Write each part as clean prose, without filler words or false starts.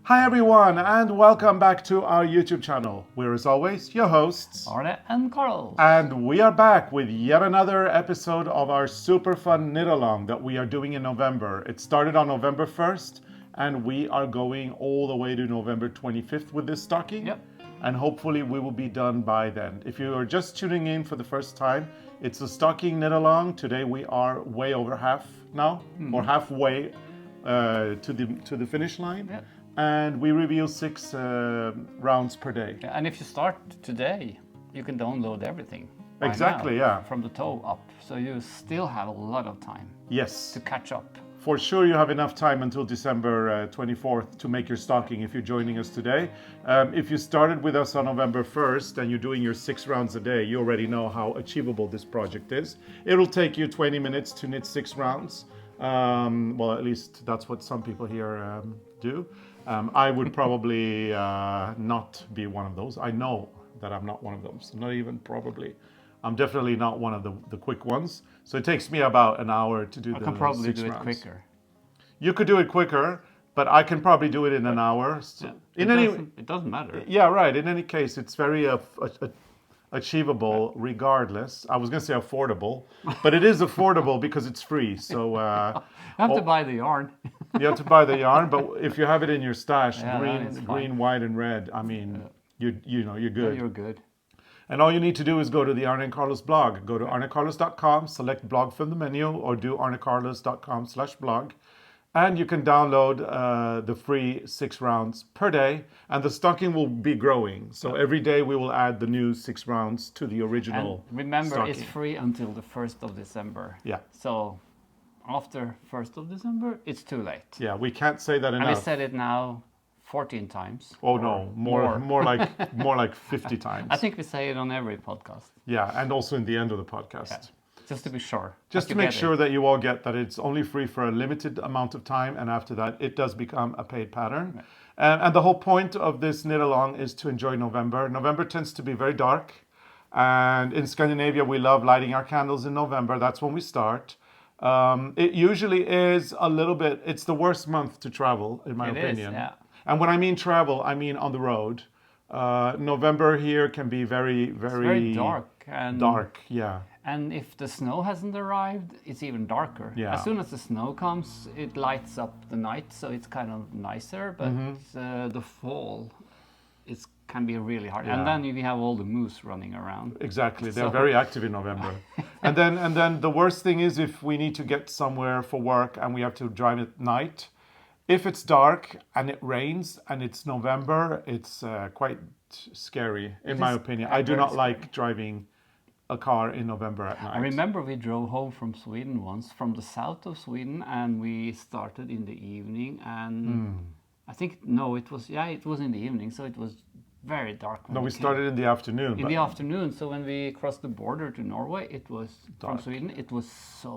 Hi everyone, and welcome back to our YouTube channel. We're as always your hosts, ARNE and Carlos. and we are back with yet another episode of our super fun knit along that we are doing in November. It started on November 1st, and we are going all the way to November 25th with this stocking. Yep. And hopefully we will be done by then. If you are just tuning in for the first time, it's a stocking knit along. Today we are way over half now, or halfway to the finish line. Yep. And we review 6 rounds per day. Yeah, and if you start today, you can download everything. by Exactly, now, yeah. From the toe up. So you still have a lot of time Yes, to catch up. for sure you have enough time until December 24th to make your stocking if you're joining us today. If you started with us on November 1st and you're doing your 6 rounds a day, you already know how achievable this project is. It'll take you 20 minutes to knit 6 rounds. Well, at least that's what some people here do. I would probably not be one of those. I know that I'm not one of those. Not even probably. I'm definitely not one of the quick ones. So it takes me about an hour to do I the can probably 6 do it rounds. quicker. You could do it quicker, but I can probably do it in an hour. So Yeah. It doesn't matter. yeah, right. In any case, it's very achievable regardless. I was going to say affordable, but it is affordable because it's free. So You have to buy the yarn. you have to buy the yarn, but if you have it in your stash, Yeah, then it's fine. green, white, and red, I mean, you know, you're good. You're good. And all you need to do is go to the Arne Carlos blog. Go to arnecarlos.com, select blog from the menu, or do arnecarlos.com/blog. And you can download the free 6 rounds per day. And the stocking will be growing. So every day we will add the new 6 rounds to the original And remember, stocking. it's free until the 1st of December. Yeah. So after 1st of December, it's too late. Yeah, we can't say that And we enough. said it now 14 times. Oh or no, more like 50 times. I think we say it on every podcast. Yeah, and also in the end of the podcast. Just to be sure. Just that to you make get sure it. that you all get that it's only free for a limited amount of time, and after that it does become a paid pattern. And the whole point of this knit along is to enjoy November. November tends to be very dark, and in Scandinavia we love lighting our candles in November. That's when we start. It usually is a little bit, it's the worst month to travel, in my It is, opinion. yeah. And when I mean travel, I mean on the road. November here can be very, Very dark. And dark, yeah. And if the snow hasn't arrived, it's even darker. Yeah. As soon as the snow comes, it lights up the night, so it's kind of nicer. But the fall, can be really hard. Yeah. And then you have all the moose running around. Exactly, they're So- very active in November. and then the worst thing is if we need to get somewhere for work and we have to drive at night. If it's dark and it rains and it's November, it's quite scary, in my is opinion. I do very not scary. like driving a car in November at night. I remember we drove home from Sweden once, from the south of Sweden, and we started in the evening. And I think, no, it was in the evening, so it was very dark. When No, we came. started in the afternoon. In but- the afternoon, so when we crossed the border to Norway, it was from Dark. Sweden. It was so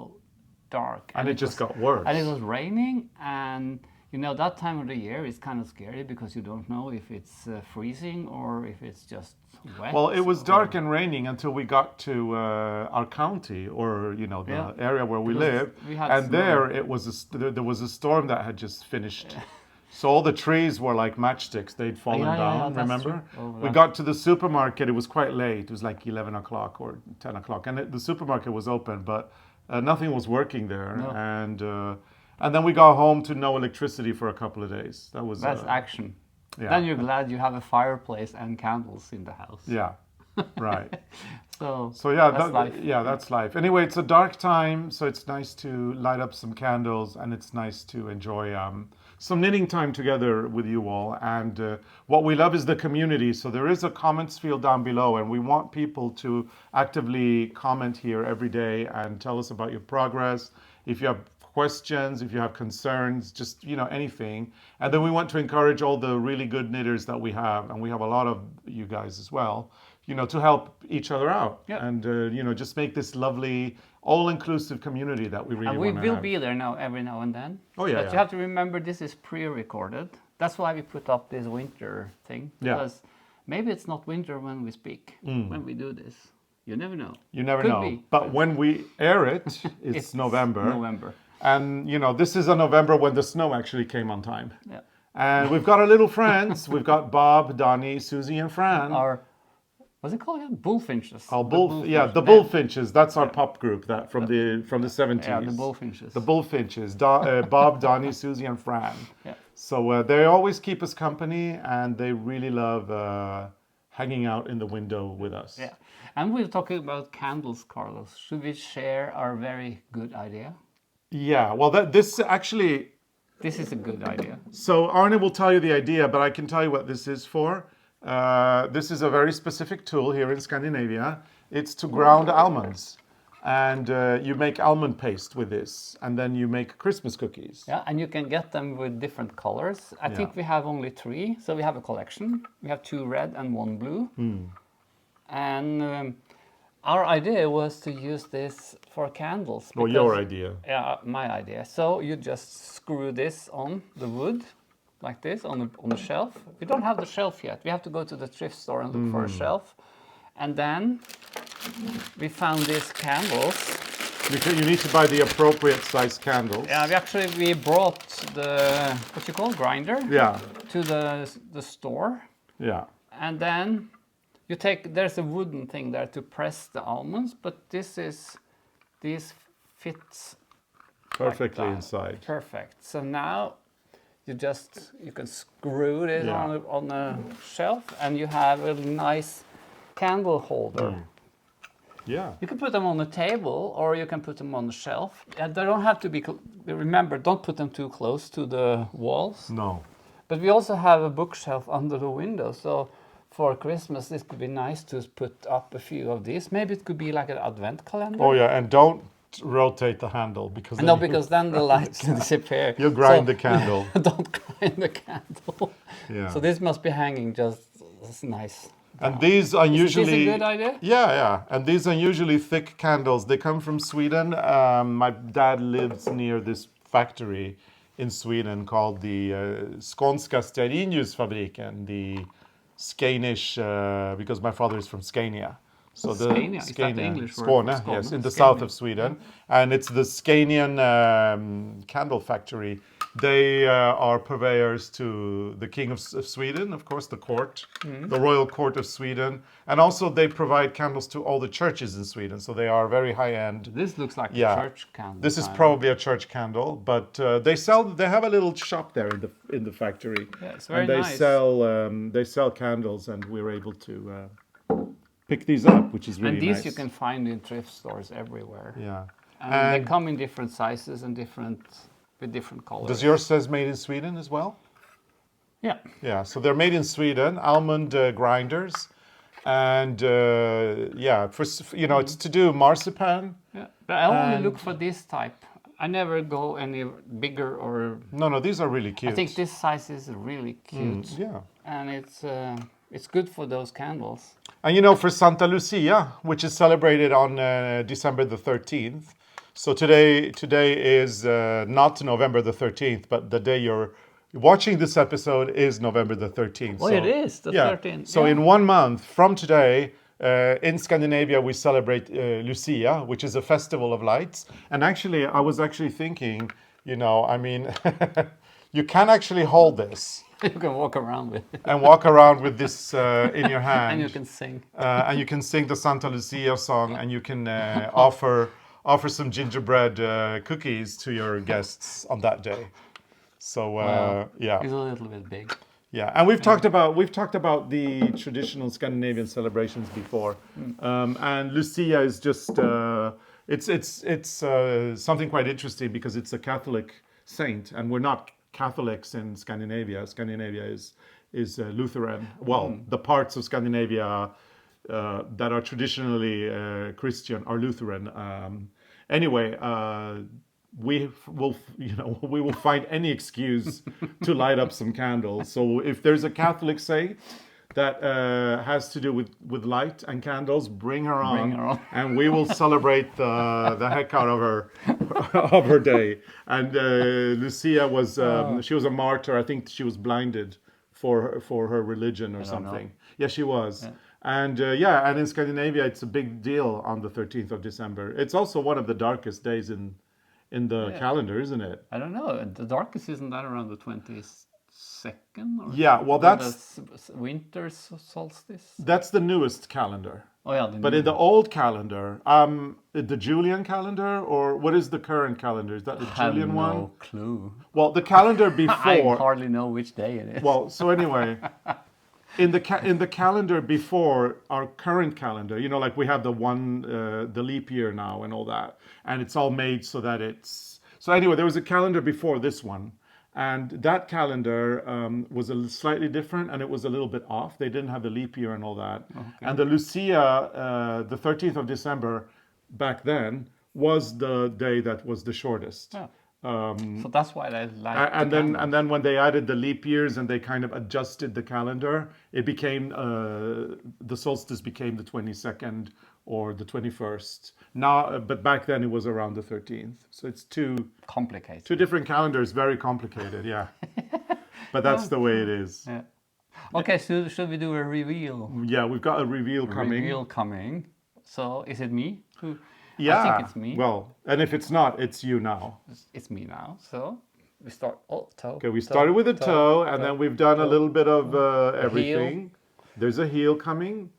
dark, And it just got worse. And it was raining, and that time of the year is kind of scary because you don't know if it's freezing or if it's just wet. Well, it was or- dark and raining until we got to our county, or the Yeah. area where we Because live, we had and snow. there it was there was a storm that had just finished. So all the trees were like matchsticks; they'd fallen yeah, down. that's Remember? true. Oh, We got to the supermarket. It was quite late. It was like 11 o'clock or 10 o'clock, and the supermarket was open, but nothing was working there. No. And then we got home to no electricity for a couple of days. That was That's action. yeah. Then you're glad you have a fireplace and candles in the house. yeah, right. So Yeah, that's life. yeah, that's life. Anyway, it's a dark time, so it's nice to light up some candles, and it's nice to enjoy some knitting time together with you all. And what we love is the community. So there is a comments field down below, and we want people to actively comment here every day and tell us about your progress. If you have questions, if you have concerns, just anything. And then we want to encourage all the really good knitters that we have, and we have a lot of you guys as well, to help each other out. Yeah. And just make this lovely all-inclusive community that we really And we want to will have. be there now every now and then. Oh, yeah, But yeah. you have to remember this is pre-recorded. That's why we put up this winter thing. Yeah. Because maybe it's not winter when we speak, when we do this. You never know. You never Could know. be. But when we air it, it's November. November. And this is a November when the snow actually came on time. Yeah. And we've got our little friends. We've got Bob, Donnie, Susie, and Fran. Our, what's it called again? Bullfinches. Oh, the Bullfinches. Bullfinches. That's our pop group that from the 70s. Yeah, the Bullfinches. The Bullfinches. Bob, Donnie, Susie, and Fran. Yeah. So they always keep us company, and they really love hanging out in the window with us. Yeah. And we're talking about candles, Carlos. Should we share our very good idea? Yeah. Well, this actually. This is a good idea. So Arne will tell you the idea, but I can tell you what this is for. This is a very specific tool here in Scandinavia. It's to ground almonds. And you make almond paste with this. And then you make Christmas cookies. Yeah, and you can get them with different colors. I think we have only 3. So we have a collection. We have 2 red and 1 blue. And our idea was to use this for candles. Well, your idea. Yeah, my idea. So you just screw this on the wood, like this, on the shelf. We don't have the shelf yet. We have to go to the thrift store and look for a shelf. And then we found these candles. You need to buy the appropriate size candles. Yeah, we brought the, what you call, grinder? Yeah. To the store. Yeah. And then you there's a wooden thing there to press the almonds, but these fits Perfectly like that. inside. Perfect. So now you can screw this on a shelf, and you have a nice candle holder. Yeah. You can put them on the table, or you can put them on the shelf. And they don't have to be. Remember, don't put them too close to the walls. No. But we also have a bookshelf under the window, so for Christmas, this could be nice to put up a few of these. Maybe it could be like an advent calendar. Oh yeah, and don't rotate the handle because then the lights disappear. You'll grind the candle. Don't grind the candle. Yeah. So this must be hanging just nice. And these are usually. Is this a good idea? Yeah. And these are usually thick candles. They come from Sweden. My dad lives near this factory in Sweden called the Skånska Stearinljusfabriken, the Scanish, because my father is from Scania. So Scania, is that the English word for Skåne, Skåne? yes, in the Scania. south of Sweden. And it's the Scanian candle factory. They are purveyors to the King of Sweden, of course, the court, the royal court of Sweden. And also they provide candles to all the churches in Sweden. So they are very high-end. This looks like a church candle. This is probably a church candle, but they have a little shop there in the factory. Yeah, it's very nice. They sell candles, and we're able to pick these up, which is really nice. And these nice. you can find in thrift stores everywhere. Yeah. And they come in different sizes and with different colors. Does yours says made in Sweden as well? Yeah. Yeah, so they're made in Sweden, almond grinders, and it's to do marzipan. Yeah, but I only look for this type. I never go any bigger or. No, these are really cute. I think this size is really cute. Yeah. And it's good for those candles. And for Santa Lucia, which is celebrated on December the 13th. So today is not November the 13th, but the day you're watching this episode is November the 13th. Oh, it is the 13th. So in 1 month from today, in Scandinavia, we celebrate Lucia, which is a festival of lights. And actually, I was thinking, you can actually hold this. You can walk around with it. And walk around with this in your hand. And you can sing. And you can sing the Santa Lucia song, and you can offer some gingerbread cookies to your guests on that day. So yeah, it's a little bit big. Yeah, and we've talked about the traditional Scandinavian celebrations before, and Lucia is just it's something quite interesting because it's a Catholic saint, and we're not Catholics in Scandinavia. Scandinavia is Lutheran. Well, the parts of Scandinavia that are traditionally Christian are Lutheran. Anyway, we will find any excuse to light up some candles. So if there's a Catholic saint that has to do with light and candles, bring her on. And we will celebrate the heck out of her day. And Lucia was she was a martyr. I think she was blinded for her religion or something. Yeah, she was. Yeah. And and in Scandinavia, it's a big deal on the 13th of December. It's also one of the darkest days in the calendar, isn't it? I don't know. The darkest isn't that around the 20th. 22nd? Or Yeah, well, or that's the winter solstice. that's the newest calendar. Oh yeah, But in the old calendar, the Julian calendar, or what is the current calendar? Is that the I have Julian one? no clue. Well, the calendar I before. hardly know which day it is. Well, so anyway, in the calendar before our current calendar, you know, like we have the leap year now and all that, and it's all made so that it's. So anyway, there was a calendar before this one, and that calendar was slightly different, and it was a little bit off. They didn't have the leap year and all that. Okay. And the Lucia, the 13th of December, back then was the day that was the shortest. Yeah. So that's why I like. And then when they added the leap years and they kind of adjusted the calendar, it became the solstice became the 22nd or the 21st. Now, but back then it was around the 13th. So it's two complicated. different calendars, very complicated. Yeah, but that's the way it is. Yeah. Okay, so should we do a reveal? Yeah, we've got a reveal coming. Reveal coming. So is it me who? Yeah. I think it's me. Well, and if it's not, it's you now. It's me now. So we start. Oh, toe. Okay, we started with a toe, and then we've done a little bit of everything. heel. There's a heel coming.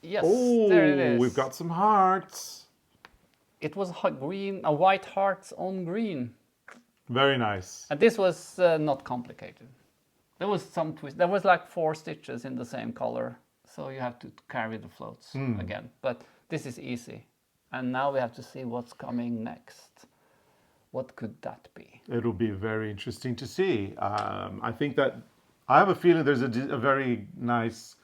Yes, Oh, there it is. we've got some hearts. It was green, a white heart on green. Very nice. And this was not complicated. There was some twist. There was like 4 stitches in the same color, so you have to carry the floats again. But this is easy. And now we have to see what's coming next. What could that be? It'll be very interesting to see. I think that I have a feeling there's a very nice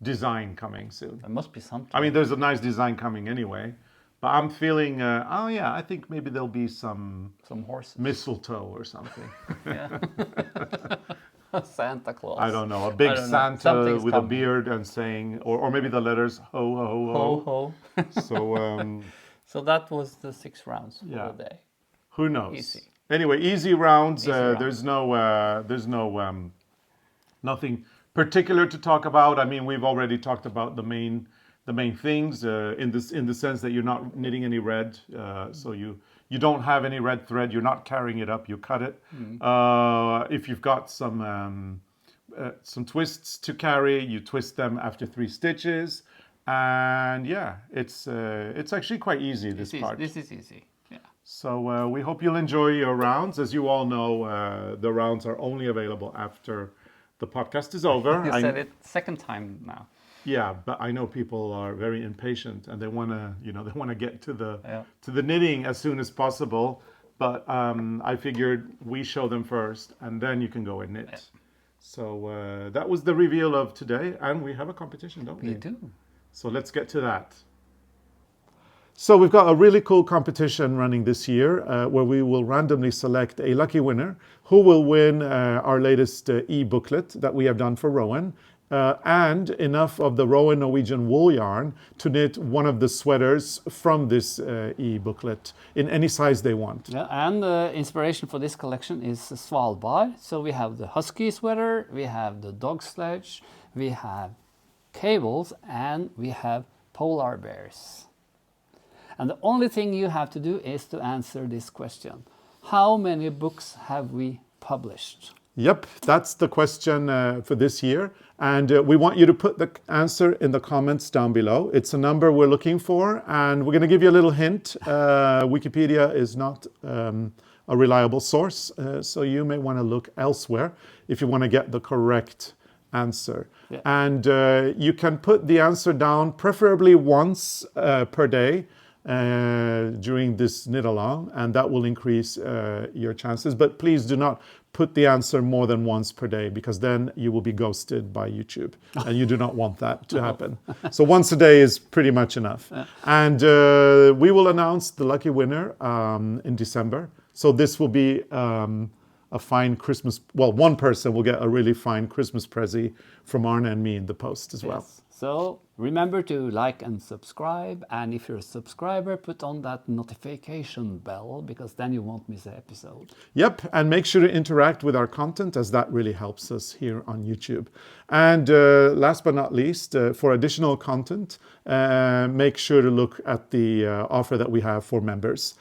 design coming soon. There must be something. I mean, there's a nice design coming anyway, but I'm feeling. Oh yeah, I think maybe there'll be some horses. mistletoe or something. Yeah. Santa Claus. I don't know, a big Santa Something's with coming. a beard and saying, or maybe the letters ho ho ho. Ho ho. So So that was the 6 rounds for Yeah. the day. who knows? Easy. Anyway, easy rounds. Easy There's no nothing particular to talk about. I mean, we've already talked about the main things in the sense that you're not knitting any red, so you don't have any red thread. You're not carrying it up. You cut it. If you've got some twists to carry, you twist them after 3 stitches, and yeah, it's actually quite easy. This part. This is easy. Yeah. So we hope you'll enjoy your rounds. As you all know, the rounds are only available after the podcast is over. You said it second time now. Yeah, but I know people are very impatient and they want to get to the knitting as soon as possible. But I figured we show them first, and then you can go and knit. Yeah. So that was the reveal of today, and we have a competition, don't we? We do. So let's get to that. So we've got a really cool competition running this year where we will randomly select a lucky winner who will win our latest e-booklet that we have done for Rowan and enough of the Rowan Norwegian wool yarn to knit one of the sweaters from this e-booklet in any size they want. Yeah, and the inspiration for this collection is Svalbard. So we have the husky sweater, we have the dog sledge, we have cables, and we have polar bears. And the only thing you have to do is to answer this question. How many books have we published? Yep, that's the question for this year. And we want you to put the answer in the comments down below. It's a number we're looking for, and we're going to give you a little hint. Wikipedia is not a reliable source, so you may want to look elsewhere if you want to get the correct answer. Yeah. And you can put the answer down preferably once per day during this knit along, and that will increase your chances. But please do not put the answer more than once per day, because then you will be ghosted by YouTube, and you do not want that to happen. So once a day is pretty much enough. Yeah. And we will announce the lucky winner in December. So this will be a fine Christmas, well, one person will get a really fine Christmas present from Arne and me in the post as well. Yes. So remember to like and subscribe, and if you're a subscriber, put on that notification bell, because then you won't miss an episode. Yep, and make sure to interact with our content, as that really helps us here on YouTube. And last but not least, for additional content, make sure to look at the offer that we have for members.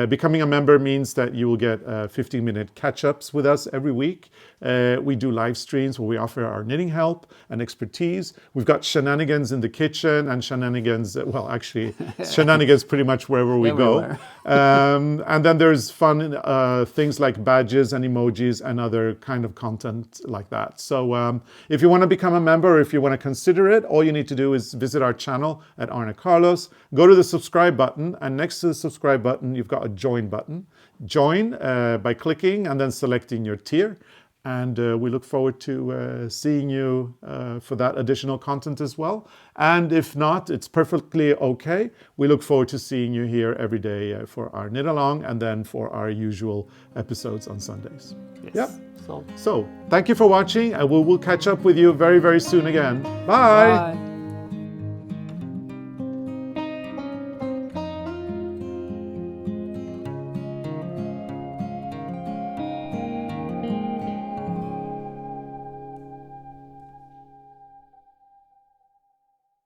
Becoming a member means that you will get 15-minute catch-ups with us every week. We do live streams where we offer our knitting help and expertise. We've got shenanigans in the kitchen and shenanigans, well, actually, shenanigans pretty much wherever we go. And then there's fun things like badges and emojis and other kind of content like that. So if you want to become a member, or if you want to consider it, all you need to do is visit our channel at ARNE CARLOS, go to the subscribe button, and next to the subscribe button, you've got a join button. Join by clicking and then selecting your tier. And we look forward to seeing you for that additional content as well. And if not, it's perfectly okay. We look forward to seeing you here every day for our knit along, and then for our usual episodes on Sundays. Yes. Yep. So So thank you for watching, and we'll catch up with you very, very soon again. Bye. bye.